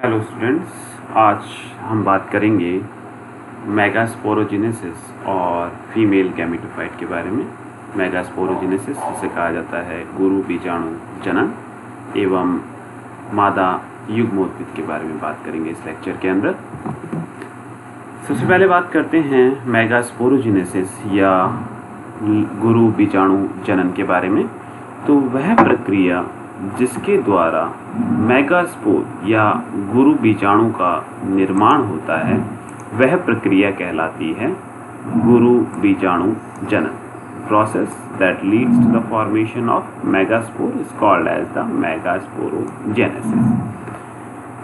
Hello students, आज हम बात करेंगे मेगास्पोरोजेनेसिस और फीमेल गैमेटोफाइट के बारे में। मेगास्पोरोजेनेसिस जिसे कहा जाता है गुरु बीजाणु जनन एवं मादा युग्मोद्भिद के बारे में बात करेंगे इस लेक्चर के अंदर। सबसे पहले बात करते हैं मेगास्पोरोजेनेसिस या गुरु बीजाणु जनन के बारे में। तो वह प्रक्रिया जिसके द्वारा मेगास्पोर या गुरु बीजाणु का निर्माण होता है वह प्रक्रिया कहलाती है गुरु बीजाणु जनन। Process that leads to the formation of megaspore is called as the megasporogenesis.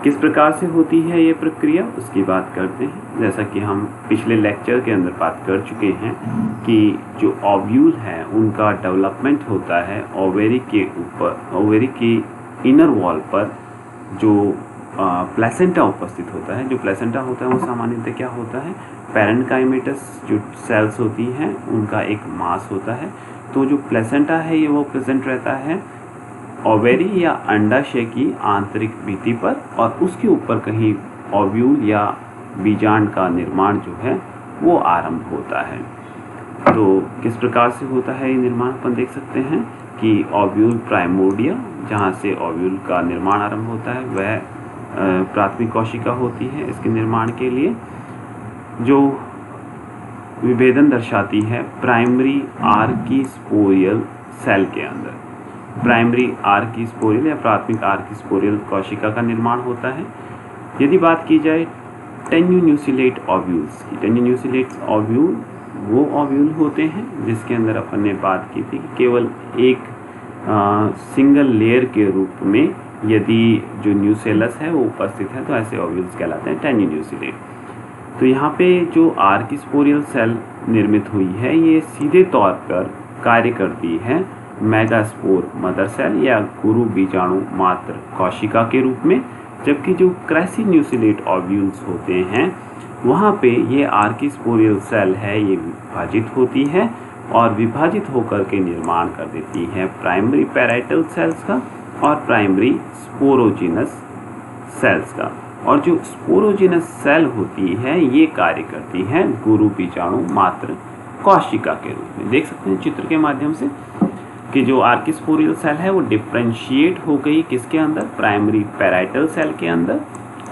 किस प्रकार से होती है ये प्रक्रिया उसकी बात करते हैं। जैसा कि हम पिछले लेक्चर के अंदर बात कर चुके हैं कि जो ओव्यूल है उनका डेवलपमेंट होता है ओवेरी के ऊपर, ओवेरी के इनर वॉल पर जो प्लेसेंटा उपस्थित होता है। जो प्लेसेंटा होता है वो सामान्यतः क्या होता है, पैरेन्काइमेटस जो सेल्स होती हैं उनका एक मास होता है। तो जो प्लेसेंटा है ये वो प्रेजेंट रहता है ओवेरी या अंडाशय की आंतरिक भित्ति पर और उसके ऊपर कहीं ओव्यूल या बीजांड का निर्माण जो है वो आरंभ होता है। तो किस प्रकार से होता है ये निर्माण अपन देख सकते हैं कि ओव्यूल प्राइमोर्डिया जहाँ से ओव्यूल का निर्माण आरंभ होता है वह प्राथमिक कोशिका होती है। इसके निर्माण के लिए जो विभेदन दर्शाती है प्राइमरी आर्किस्पोरियल सेल के अंदर, प्राइमरी आर्किस्पोरियल या प्राथमिक आर्किस्पोरियल कोशिका का निर्माण होता है। यदि बात की जाए टेन्यून्यूसिलेट ओव्यूल्स की, टेन्यून्यूसिलेट ओव्यूल वो ओव्यूल होते हैं जिसके अंदर अपन ने बात की थी कि केवल एक सिंगल लेयर के रूप में यदि जो न्यूसेलस है वो उपस्थित है तो ऐसे ओव्यूल्स कहलाते हैं टेन्यून्यूसिलेट। तो यहाँ पे जो आर्किस्पोरियल सेल निर्मित हुई है ये सीधे तौर पर कार्य करती है मेगास्पोर मदर सेल या गुरु बीजाणु मात्र कोशिका के रूप में, जबकि जो क्रेसिन्यूसिलेट ओव्यूल्स होते हैं वहाँ पे ये आर्किस्पोरियल सेल है ये विभाजित होती है और विभाजित होकर के निर्माण कर देती है प्राइमरी पैराइटल सेल्स का और प्राइमरी स्पोरोजिनस सेल्स का। और जो स्पोरोजिनस सेल होती है ये कार्य करती है गुरु बीजाणु मात्र कोशिका के रूप में। देख सकते हैं चित्र के माध्यम से कि जो आर्किस्पोरियल सेल है वो डिफ्रेंशिएट हो गई किसके अंदर, प्राइमरी पैराइटल सेल के अंदर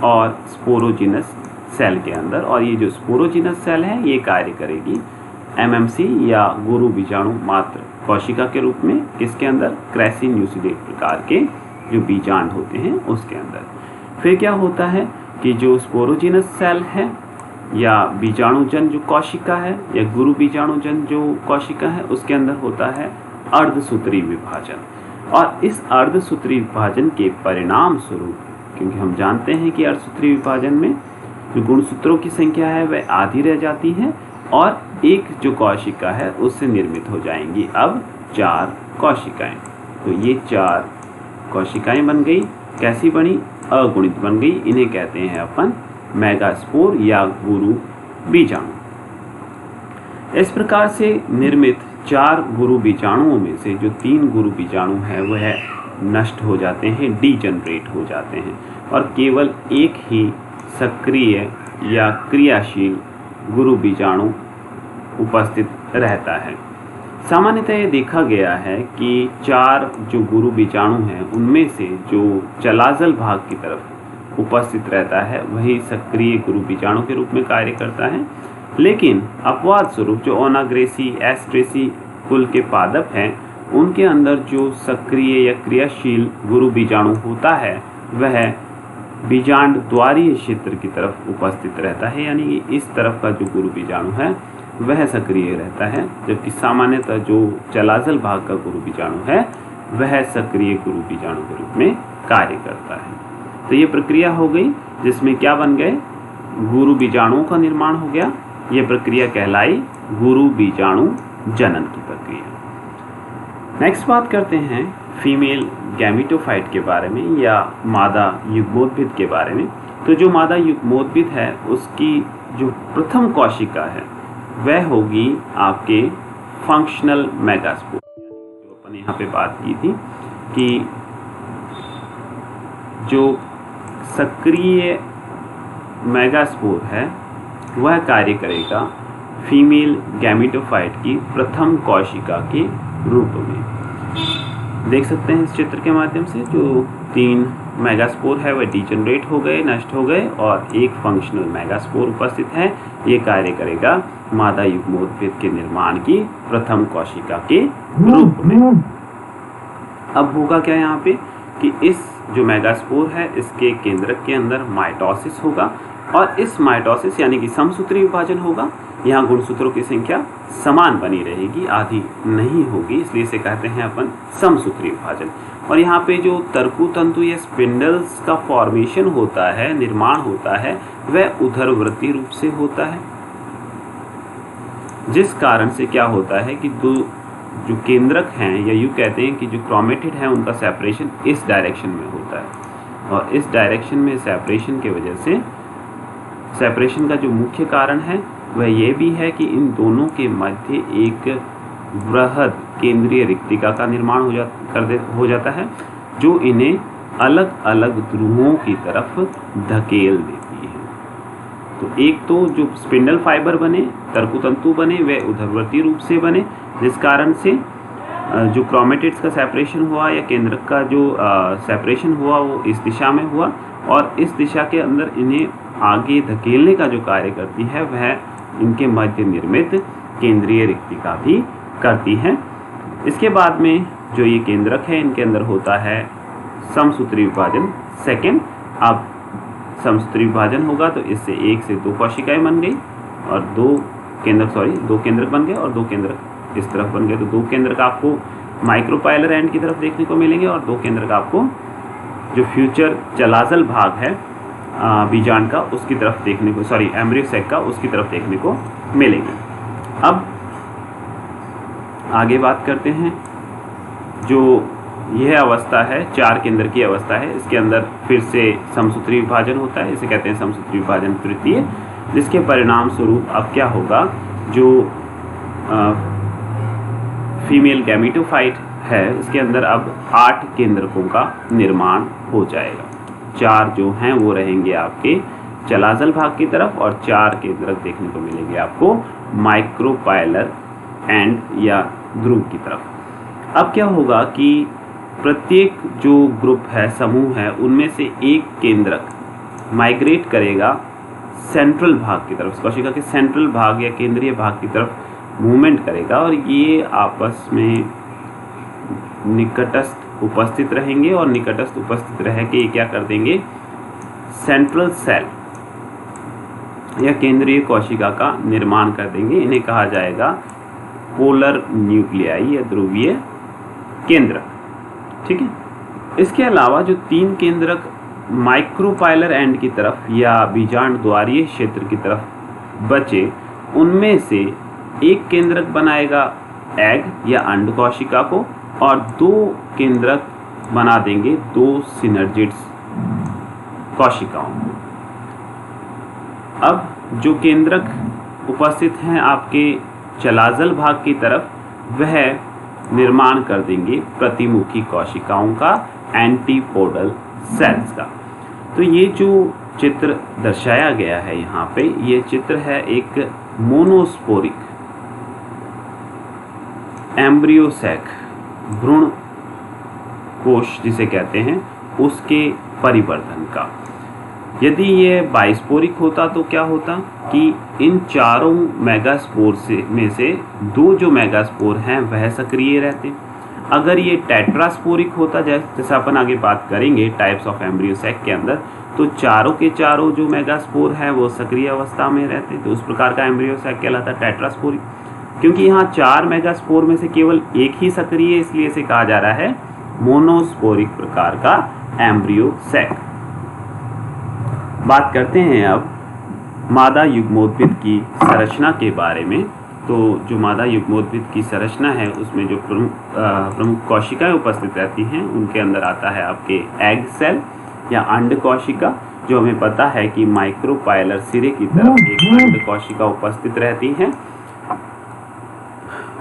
और स्पोरोजिनस सेल के अंदर। और ये जो स्पोरोजिनस सेल है ये कार्य करेगी एमएमसी या गुरु बीजाणु मात्र कोशिका के रूप में किसके अंदर, क्रेसिन्यूसिलेट प्रकार के जो बीजांड होते हैं उसके अंदर। फिर क्या होता है कि जो स्पोरोजिनस सेल है या बीजाणुजन जो कोशिका है या गुरु बीजाणुजन जो कोशिका है उसके अंदर होता है अर्धसूत्री विभाजन। और इस अर्धसूत्री विभाजन के परिणाम स्वरूप, क्योंकि हम जानते हैं कि अर्धसूत्री विभाजन में जो गुणसूत्रों की संख्या है वह आधी रह जाती है और एक जो कोशिका है उससे निर्मित हो जाएंगी अब 4 कोशिकाएं। तो ये 4 कोशिकाएं बन गई, कैसी बनी, अगुणित बन गई। इन्हें कहते हैं अपन मेगास्पोर या गुरु बीजाणु। इस प्रकार से निर्मित 4 गुरु बीजाणुओं में से जो 3 गुरु बीजाणु हैं वह नष्ट हो जाते हैं, डीजनरेट हो जाते हैं और केवल एक ही सक्रिय या क्रियाशील गुरु बीजाणु उपस्थित रहता है। सामान्यतः ये देखा गया है कि 4 जो गुरु बीजाणु हैं उनमें से जो चलाजल भाग की तरफ उपस्थित रहता है वही सक्रिय गुरु बीजाणु के रूप में कार्य करता है। लेकिन अपवाद स्वरूप जो ओनाग्रेसी एस्ट्रेसी कुल के पादप हैं उनके अंदर जो सक्रिय या क्रियाशील गुरु बीजाणु होता है वह बीजांड द्वारीय क्षेत्र की तरफ उपस्थित रहता है, यानी कि इस तरफ का जो गुरु बीजाणु है वह सक्रिय रहता है, जबकि सामान्यतः जो चलाजल भाग का गुरु बीजाणु है वह सक्रिय गुरु बीजाणु के रूप में कार्य करता है। तो ये प्रक्रिया हो गई जिसमें क्या बन गए, गुरु बीजाणुओं का निर्माण हो गया। ये प्रक्रिया कहलाई गुरु बीजाणु जनन की प्रक्रिया। नेक्स्ट बात करते हैं फीमेल गैमेटोफाइट के बारे में या मादा युग्मोद्भिद के बारे में। तो जो मादा युग्मोद्भिद है उसकी जो प्रथम कोशिका है वह होगी आपके फंक्शनल मेगास्पोर। जो अपन यहाँ पे बात की थी कि जो सक्रिय मेगास्पोर है वह कार्य करेगा फीमेल गैमेटोफाइट की प्रथम कोशिका के रूप में। देख सकते हैं इस चित्र के माध्यम से जो 3 मेगास्पोर है वह डिजेनरेट हो गए, नष्ट हो गए, और एक फंक्शनल मेगास्पोर उपस्थित है। ये कार्य करेगा मादा युग्मोद्भिद के निर्माण की प्रथम कोशिका के रूप में। अब होगा क्या यहाँ पे कि इस जो मेगास्पोर है इसके केंद्रक के अंदर माइटोसिस होगा, और इस माइटोसिस यानी कि समसूत्री विभाजन होगा। यहाँ गुणसूत्रों की संख्या समान बनी रहेगी, आधी नहीं होगी, इसलिए इसे कहते हैं अपन समसूत्री विभाजन। और यहाँ पे जो तर्कु तंतु या स्पिंडल्स का फॉर्मेशन होता है, निर्माण होता है, वह उधरवर्ती रूप से होता है, जिस कारण से क्या होता है कि दो जो केंद्रक हैं, या यूँ कहते हैं कि जो क्रोमेटिड हैं, उनका सेपरेशन इस डायरेक्शन में होता है। और इस डायरेक्शन में सेपरेशन के वजह से, सेपरेशन का जो मुख्य कारण है वह ये भी है कि इन दोनों के मध्य एक बृहद केंद्रीय रिक्तिका का निर्माण हो जाता है, जो इन्हें अलग अलग ध्रुवों की तरफ धकेल देती है। तो एक तो जो स्पिंडल फाइबर बने, तर्कुतंतु बने, वे उधरवर्ती रूप से बने, जिस कारण से जो क्रोमेटिड्स का सेपरेशन हुआ या केंद्रक का जो सेपरेशन हुआ वो इस दिशा में हुआ, और इस दिशा के अंदर इन्हें आगे धकेलने का जो कार्य करती है वह इनके मध्य निर्मित केंद्रीय रिक्तिका भी करती है। इसके बाद में जो ये केंद्रक है, इनके अंदर होता है समसूत्री विभाजन सेकेंड। अब समसूत्री विभाजन होगा तो इससे 1 से 2 कोशिकाएं बन गई, और दो केंद्रक बन गए, और 2 केंद्रक इस तरफ बन गए। तो 2 केंद्रक आपको माइक्रोपाइलर एंड की तरफ देखने को मिलेंगे, और 2 केंद्रक आपको जो फ्यूचर चलाजल भाग है बीजांड का उसकी तरफ देखने को, एम्ब्रियो सैक का उसकी तरफ देखने को मिलेंगे। अब आगे बात करते हैं। जो यह अवस्था है 4 केंद्र की अवस्था है, इसके अंदर फिर से समसूत्री विभाजन होता है, इसे कहते हैं समसूत्री विभाजन तृतीय, जिसके परिणाम स्वरूप अब क्या होगा, जो फीमेल गैमेटोफाइट है इसके अंदर अब 8 केंद्रकों का निर्माण हो जाएगा। 4 जो हैं वो रहेंगे आपके चलाजल भाग की तरफ, और 4 केंद्रक देखने को मिलेंगे आपको माइक्रोपाइलर एंड या ध्रुव की तरफ। अब क्या होगा कि प्रत्येक जो ग्रुप है, समूह है, उनमें से एक केंद्रक माइग्रेट करेगा सेंट्रल भाग की तरफ, कोशिका के सेंट्रल भाग या केंद्रीय भाग की तरफ मूवमेंट करेगा, और ये आपस में निकटस्थ उपस्थित रहेंगे, और निकटस्थ उपस्थित रह के क्या कर देंगे, सेंट्रल सेल या केंद्रीय कोशिका का निर्माण कर देंगे। इन्हें कहा जाएगा पोलर न्यूक्लियाई या ध्रुवीय केंद्रक। ठीक है। इसके अलावा जो 3 केंद्रक माइक्रोपाइलर एंड की तरफ या बीजांड द्वारीय क्षेत्र की तरफ बचे, उनमें से एक केंद्रक बनाएगा एग या अंड कोशिका को, और 2 केंद्रक बना देंगे 2 सिनर्जिड्स कोशिकाओं को। अब जो केंद्रक उपस्थित हैं आपके चलाजल भाग की तरफ, वह निर्माण कर देंगे प्रतिमुखी कोशिकाओं का, एंटीपोडल सेल्स का। तो ये जो चित्र दर्शाया गया है यहाँ पे, ये चित्र है एक मोनोस्पोरिक एम्ब्रियो सैक, भ्रूण कोश जिसे कहते हैं, उसके परिवर्धन का। यदि ये बाइस्पोरिक होता तो क्या होता कि इन चारों मेगास्पोर में से 2 जो मेगास्पोर हैं वह सक्रिय रहते। अगर ये टेट्रास्पोरिक होता, जैसा अपन आगे बात करेंगे टाइप्स ऑफ एम्ब्रियो सैक के अंदर, तो चारों के चारों जो मेगास्पोर हैं वो सक्रिय अवस्था में रहते, तो उस प्रकार का एम्ब्रियो सैक कहलाता टेट्रास्पोरिक। क्योंकि यहाँ 4 मेगास्पोर में से केवल एक ही सक्रिय है, इसलिए इसे कहा जा रहा है मोनोस्पोरिक प्रकार का एम्ब्रियो सैक। बात करते हैं अब मादा युग्मोद्भिद की संरचना के बारे में। तो जो मादा युग्मोद्भिद की संरचना है उसमें जो प्रमुख कोशिकाएं उपस्थित रहती हैं, उनके अंदर आता है आपके एग सेल या अंड कोशिका, जो हमें पता है कि माइक्रोपाइलर सिरे की तरफ एक अंड कोशिका उपस्थित रहती है।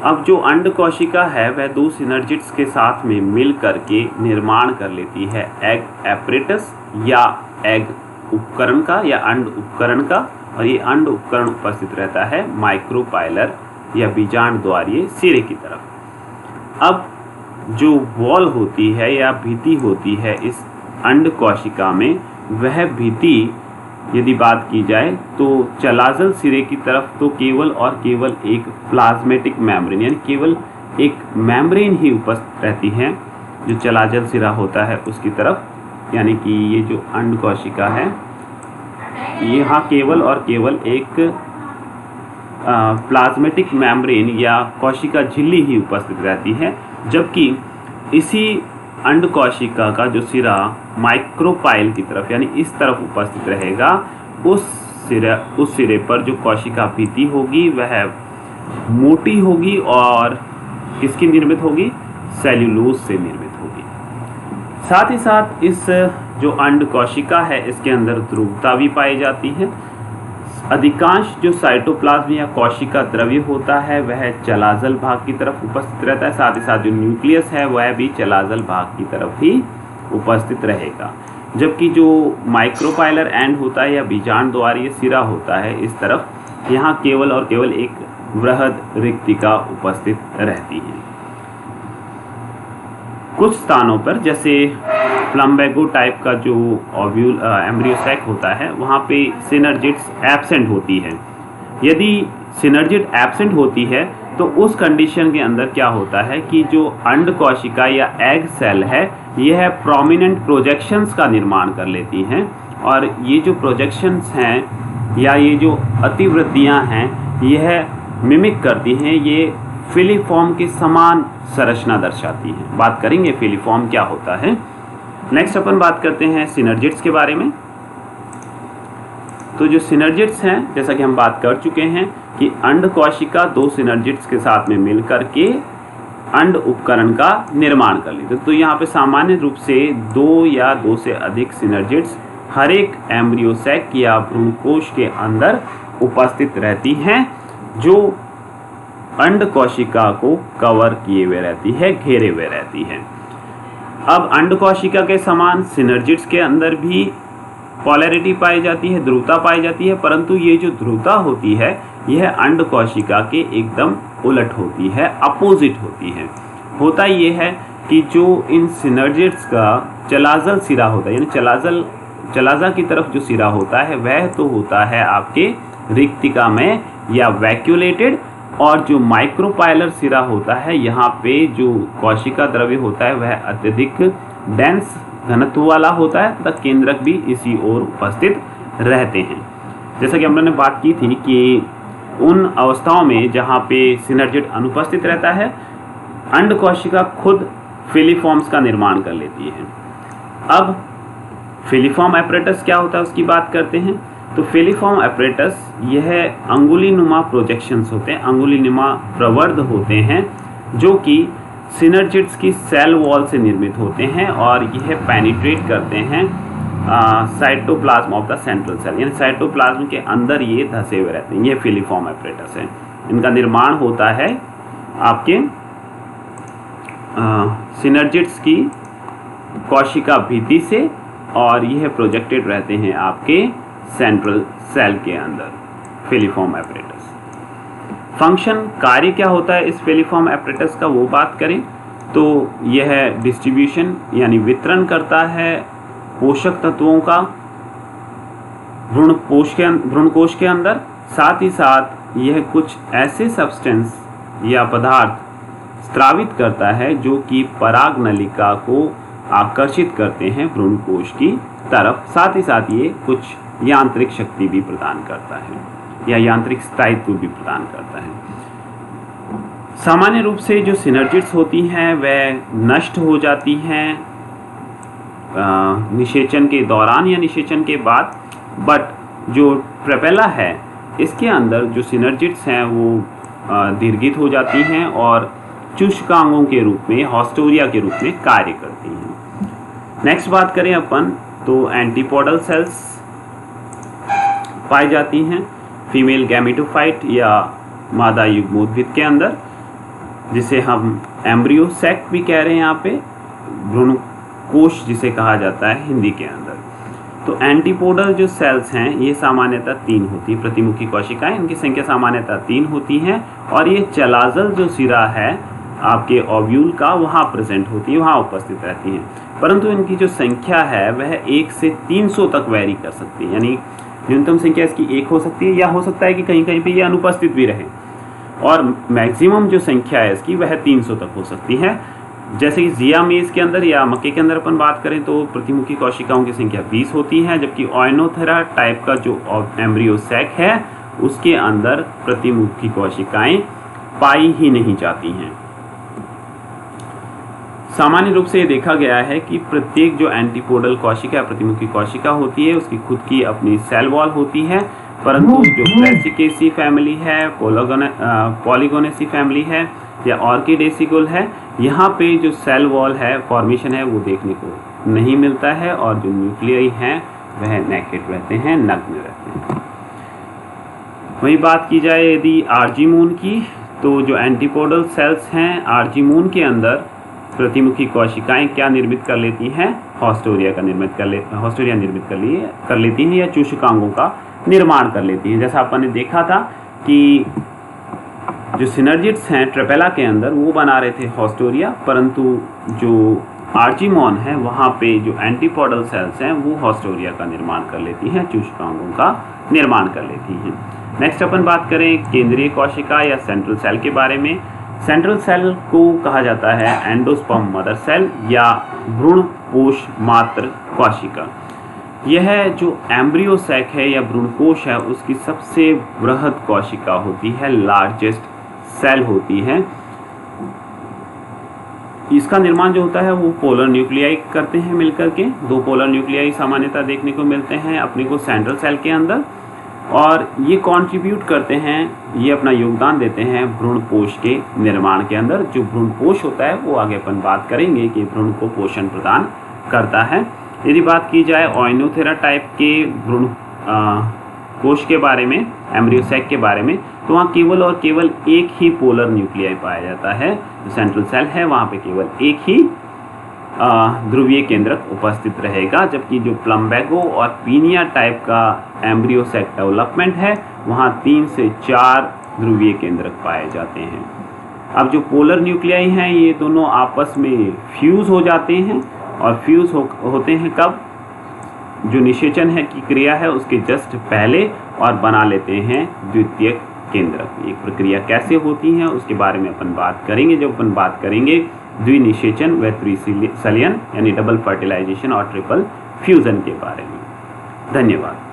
अब जो अंड कोशिका है वह दो सिनर्जिड्स के साथ में मिल करके निर्माण कर लेती है एग एपरेटस या एग उपकरण का या अंड उपकरण का, और ये अंड उपकरण उपस्थित रहता है माइक्रोपाइलर या बीजांड द्वारीय सिरे की तरफ। अब जो वॉल होती है या भित्ति होती है इस अंड कोशिका में, वह भित्ति यदि बात की जाए तो चलाजल सिरे की तरफ तो केवल और केवल एक प्लाज्मेटिक मेम्ब्रेन यानी केवल एक मेम्ब्रेन ही उपस्थित रहती है जो चलाजल सिरा होता है उसकी तरफ, यानी कि ये जो अंड कोशिका है यहाँ केवल और केवल एक प्लाज्मेटिक मेम्ब्रेन या कोशिका झिल्ली ही उपस्थित रहती है, जबकि इसी अंड कोशिका का जो सिरा माइक्रोपाइल की तरफ यानी इस तरफ उपस्थित रहेगा, उस सिरे पर जो कोशिका भित्ति होगी वह मोटी होगी और किसकी निर्मित होगी, सेल्यूलोज से निर्मित होगी। साथ ही साथ इस जो अंड कोशिका है इसके अंदर ध्रुवता भी पाई जाती है। अधिकांश जो साइटोप्लाज्म या कोशिका द्रव्य होता है वह चलाजल भाग की तरफ उपस्थित रहता है, साथ ही साथ जो न्यूक्लियस है वह भी चलाजल भाग की तरफ ही उपस्थित रहेगा, जबकि जो माइक्रोपाइलर एंड होता है या बीजांड द्वारीय सिरा होता है इस तरफ, यहाँ केवल और केवल एक बृहद रिक्तिका उपस्थित रहती है। कुछ स्थानों पर जैसे प्लम्बेगो टाइप का जो ओव्यूल एम्ब्रियोसैक होता है वहाँ पे सिनर्जिड्स एब्सेंट होती है। यदि सिनर्जिड एब्सेंट होती है तो उस कंडीशन के अंदर क्या होता है कि जो अंड कोशिका या एग सेल है यह प्रोमिनेंट प्रोजेक्शंस का निर्माण कर लेती हैं, और ये जो प्रोजेक्शंस हैं या ये जो अतिवृद्धियाँ हैं यह मिमिक करती हैं, ये फिलीफॉर्म के समान संरचना दर्शाती हैं। बात करेंगे फिलीफॉर्म क्या होता है। नेक्स्ट अपन बात करते हैं सिनर्जिड्स के बारे में। तो जो सिनर्जिड्स हैं, जैसा कि हम बात कर चुके हैं कि अंड कोशिका दो सिनर्जिड्स के साथ में मिलकर के अंड उपकरण का निर्माण कर लेते हैं। तो यहाँ पे सामान्य रूप से दो या दो से अधिक सिनर्जिड्स हर एक एम्ब्रियोसैक या भ्रूणकोश के अंदर उपस्थित रहती हैं, जो अंड कोशिका को कवर किए हुए रहती है, घेरे हुए रहती है। अब अंड कोशिका के समान सिनर्जिड्स के अंदर भी पोलैरिटी पाई जाती है, ध्रुवता पाई जाती है, परंतु ये जो ध्रुवता होती है यह अंड कोशिका के एकदम उलट होती है, अपोजिट होती है। होता ये है कि जो इन सिनर्जिड्स का चलाजल सिरा होता है, यानी चलाजा की तरफ जो सिरा होता है वह तो होता है आपके रिक्तिका में या वैक्यूलेटेड, और जो माइक्रोपाइलर सिरा होता है यहाँ पे जो कोशिका द्रव्य होता है वह अत्यधिक डेंस घनत्व वाला होता है तथा केंद्रक भी इसी ओर उपस्थित रहते हैं। जैसा कि हमने बात की थी कि उन अवस्थाओं में जहाँ पे सिनर्जिड अनुपस्थित रहता है अंड कोशिका खुद फिलीफॉर्म्स का निर्माण कर लेती है। अब फिलीफॉर्म एपरेटस क्या होता है उसकी बात करते हैं। तो फिलीफॉर्म एपरेटस यह अंगुलीनुमा प्रोजेक्शंस होते हैं, अंगुलीनुमा प्रवर्ध होते हैं, जो कि सिनर्जिड्स की सेल वॉल से निर्मित होते हैं और यह पेनिट्रेट करते हैं cytoplasm of the central cell, यानी साइटोप्लाज्म के अंदर ये धसे हुए रहते हैं। ये फिलीफॉर्म एपरेटस है। इनका निर्माण होता है आपके सिनर्जिड्स की कोशिका भित्ति से, और यह प्रोजेक्टेड रहते हैं आपके सेंट्रल सेल के अंदर। फिलीफॉर्म एपरेटस फंक्शन, कार्य क्या होता है इस फिलीफॉर्म एपरेटस का वो बात करें तो यह डिस्ट्रीब्यूशन यानी वितरण करता है पोषक तत्वों का भ्रूणकोश के अंदर। साथ ही साथ यह कुछ ऐसे सब्सटेंस या पदार्थ स्रावित करता है जो कि पराग नलिका को आकर्षित करते हैं भ्रूणकोश की तरफ। साथ ही साथ ये कुछ यांत्रिक शक्ति भी प्रदान करता है या यांत्रिक स्थायित्व भी प्रदान करता है। सामान्य रूप से जो सिनर्जिड्स होती हैं वह नष्ट हो जाती हैं निषेचन के दौरान या निषेचन के बाद, बट जो प्रेपेला है इसके अंदर जो सिनर्जिड्स हैं वो दीर्घित हो जाती हैं और चूषकांगों के रूप में, हॉस्टोरिया के रूप में कार्य करती हैं। नेक्स्ट बात करें अपन तो एंटीपोडल सेल्स पाई जाती हैं फीमेल गैमेटोफाइट या मादा युग्मोद्भिद के अंदर। जिसे हम एम्ब्रियो सैक भी कह रहे हैं यहाँ पे, भ्रूण कोश जिसे कहा जाता है हिंदी के अंदर। तो एंटीपोडल जो सेल्स हैं ये सामान्यतः 3 होती है, प्रतिमुखी कोशिकाएं, इनकी संख्या सामान्यतः 3 होती हैं और ये चलाजल जो सिरा है आपके ओव्यूल का वहाँ प्रेजेंट होती है, वहाँ उपस्थित रहती हैं। परंतु इनकी जो संख्या है वह 1 से 300 तक वैरी कर सकती है, यानी न्यूनतम संख्या इसकी 1 हो सकती है या हो सकता है कि कहीं कहीं पे ये अनुपस्थित भी रहे, और मैक्सिमम जो संख्या है इसकी वह 300 तक हो सकती है। जैसे कि जिया मेज के अंदर या मक्के के अंदर अपन बात करें तो प्रतिमुखी कोशिकाओं की संख्या 20 होती है, जबकि ओइनोथेरा टाइप का जो एम्ब्रियो सैक है उसके अंदर प्रतिमुखी कोशिकाएं पाई ही नहीं जाती हैं। सामान्य रूप से ये देखा गया है कि प्रत्येक जो एंटीपोडल कोशिका या प्रतिमुखी कोशिका होती है उसकी खुद की अपनी सेल वॉल होती है, परंतु जो ब्रैसिकेसी फैमिली है, पॉलीगोनेसी फैमिली है या ऑर्किडेसिकुल है, यहाँ पे जो सेल वॉल है फॉर्मेशन है वो देखने को नहीं मिलता है और जो न्यूक्लियाई हैं वह नेकेड रहते हैं, नग्न रहते हैं। वही बात की जाए यदि आर्जीमून की, तो जो एंटीपोडल सेल्स हैं आर्जीमून के अंदर प्रतिमुखी कोशिकाएं क्या निर्मित कर लेती हैं, हॉस्टोरिया निर्मित कर लेती हैं या चूषकांगों का निर्माण कर लेती हैं। जैसा अपन ने देखा था कि जो सिनर्जिड्स हैं ट्रेपेला के अंदर वो बना रहे थे हॉस्टोरिया, परंतु जो आर्जीमोन है वहाँ पे जो एंटीपोडल सेल्स हैं वो हॉस्टोरिया का निर्माण कर लेती हैं, चूषकांगों का निर्माण कर लेती हैं। नेक्स्ट अपन बात करें केंद्रीय कोशिका या सेंट्रल सेल के बारे में। सेंट्रल सेल को कहा जाता है एंडोस्पर्म मदर सेल या भ्रूण कोश मात्र कोशिका। यह जो एम्ब्रियो सैक है या भ्रूण कोश है उसकी सबसे बृहद कोशिका होती है, लार्जेस्ट सेल होती है। इसका निर्माण जो होता है वो पोलर न्यूक्लियाई करते हैं मिलकर के। 2 पोलर न्यूक्लियाई सामान्यतः देखने को मिलते हैं अपने को सेंट्रल सेल के अंदर, और ये कंट्रीब्यूट करते हैं, ये अपना योगदान देते हैं भ्रूणपोष के निर्माण के अंदर। जो भ्रूणपोष होता है वो आगे अपन बात करेंगे कि भ्रूण को पोषण प्रदान करता है। यदि बात की जाए ओइनोथेरा टाइप के भ्रूण कोश के बारे में, एम्ब्रियो सैक के बारे में, तो वहाँ केवल और केवल एक ही पोलर न्यूक्लियाई पाया जाता है। जो सेंट्रल सेल है वहाँ पे केवल एक ही ध्रुवीय केंद्रक उपस्थित रहेगा, जबकि जो प्लम्बैगो और पीनिया टाइप का एम्ब्रियो सैक डेवलपमेंट है वहाँ 3 से 4 ध्रुवीय केंद्रक पाए जाते हैं। अब जो पोलर न्यूक्लियाई हैं ये दोनों आपस में फ्यूज़ हो जाते हैं, और फ्यूज़ होते हैं कब, जो निषेचन है की क्रिया है उसके जस्ट पहले, और बना लेते हैं द्वितीयक केंद्रक। ये प्रक्रिया कैसे होती है उसके बारे में अपन बात करेंगे जब अपन बात करेंगे द्विनिषेचन व त्रिसलियन यानी डबल फर्टिलाइजेशन और ट्रिपल फ्यूजन के बारे में। धन्यवाद।